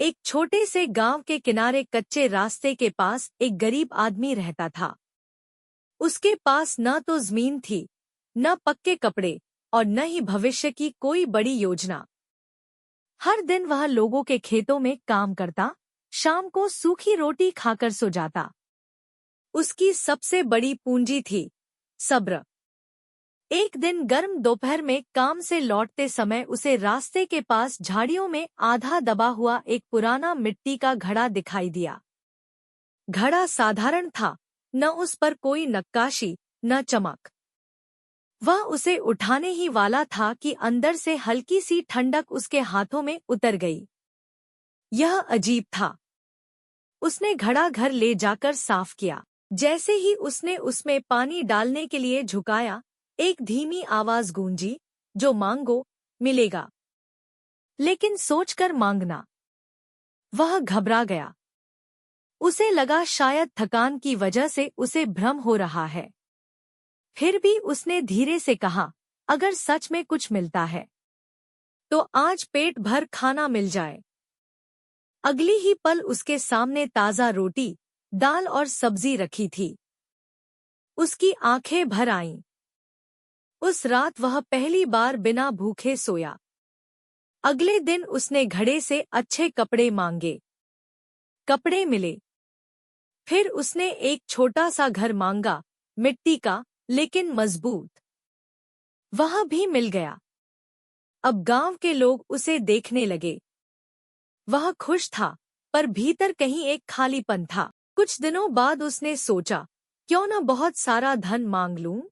एक छोटे से गांव के किनारे कच्चे रास्ते के पास एक गरीब आदमी रहता था। उसके पास न तो जमीन थी, न पक्के कपड़े और न ही भविष्य की कोई बड़ी योजना। हर दिन वह लोगों के खेतों में काम करता, शाम को सूखी रोटी खाकर सो जाता। उसकी सबसे बड़ी पूंजी थी सब्र। एक दिन गर्म दोपहर में काम से लौटते समय उसे रास्ते के पास झाड़ियों में आधा दबा हुआ एक पुराना मिट्टी का घड़ा दिखाई दिया। घड़ा साधारण था, न उस पर कोई नक्काशी, न चमक। वह उसे उठाने ही वाला था कि अंदर से हल्की सी ठंडक उसके हाथों में उतर गई। यह अजीब था। उसने घड़ा घर ले जाकर साफ किया। जैसे ही उसने उसमें पानी डालने के लिए झुकाया, एक धीमी आवाज गूंजी, जो मांगो मिलेगा, लेकिन सोचकर मांगना। वह घबरा गया। उसे लगा शायद थकान की वजह से उसे भ्रम हो रहा है। फिर भी उसने धीरे से कहा, अगर सच में कुछ मिलता है तो आज पेट भर खाना मिल जाए। अगली ही पल उसके सामने ताजा रोटी, दाल और सब्जी रखी थी। उसकी आंखें भर आईं। उस रात वह पहली बार बिना भूखे सोया। अगले दिन उसने घड़े से अच्छे कपड़े मांगे। कपड़े मिले। फिर उसने एक छोटा सा घर मांगा, मिट्टी का लेकिन मजबूत। वह भी मिल गया। अब गांव के लोग उसे देखने लगे। वह खुश था, पर भीतर कहीं एक खालीपन था। कुछ दिनों बाद उसने सोचा, क्यों न बहुत सारा धन मांग लूं।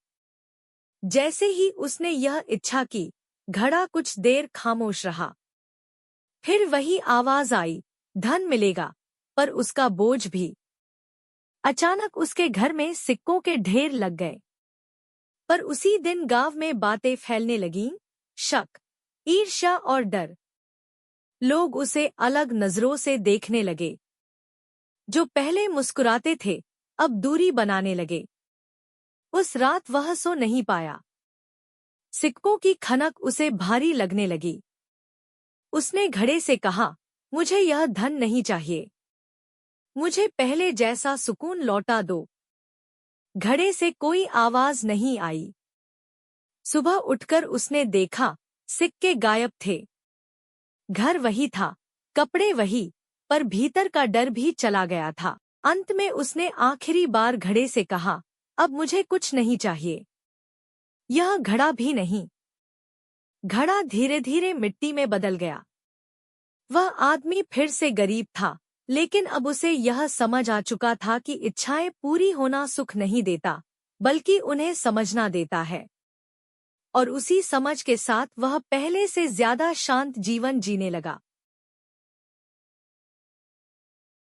जैसे ही उसने यह इच्छा की, घड़ा कुछ देर खामोश रहा। फिर वही आवाज आई, धन मिलेगा, पर उसका बोझ भी। अचानक उसके घर में सिक्कों के ढेर लग गए। पर उसी दिन गांव में बातें फैलने लगीं, शक, ईर्ष्या और डर। लोग उसे अलग नजरों से देखने लगे। जो पहले मुस्कुराते थे, अब दूरी बनाने लगे। उस रात वह सो नहीं पाया। सिक्कों की खनक उसे भारी लगने लगी। उसने घड़े से कहा, मुझे यह धन नहीं चाहिए। मुझे पहले जैसा सुकून लौटा दो। घड़े से कोई आवाज नहीं आई। सुबह उठकर उसने देखा, सिक्के गायब थे। घर वही था, कपड़े वही, पर भीतर का डर भी चला गया था। अंत में उसने आखिरी बार घड़े से कहा, अब मुझे कुछ नहीं चाहिए। यह घड़ा भी नहीं। घड़ा धीरे धीरे मिट्टी में बदल गया। वह आदमी फिर से गरीब था, लेकिन अब उसे यह समझ आ चुका था कि इच्छाएं पूरी होना सुख नहीं देता, बल्कि उन्हें समझना देता है। और उसी समझ के साथ वह पहले से ज्यादा शांत जीवन जीने लगा।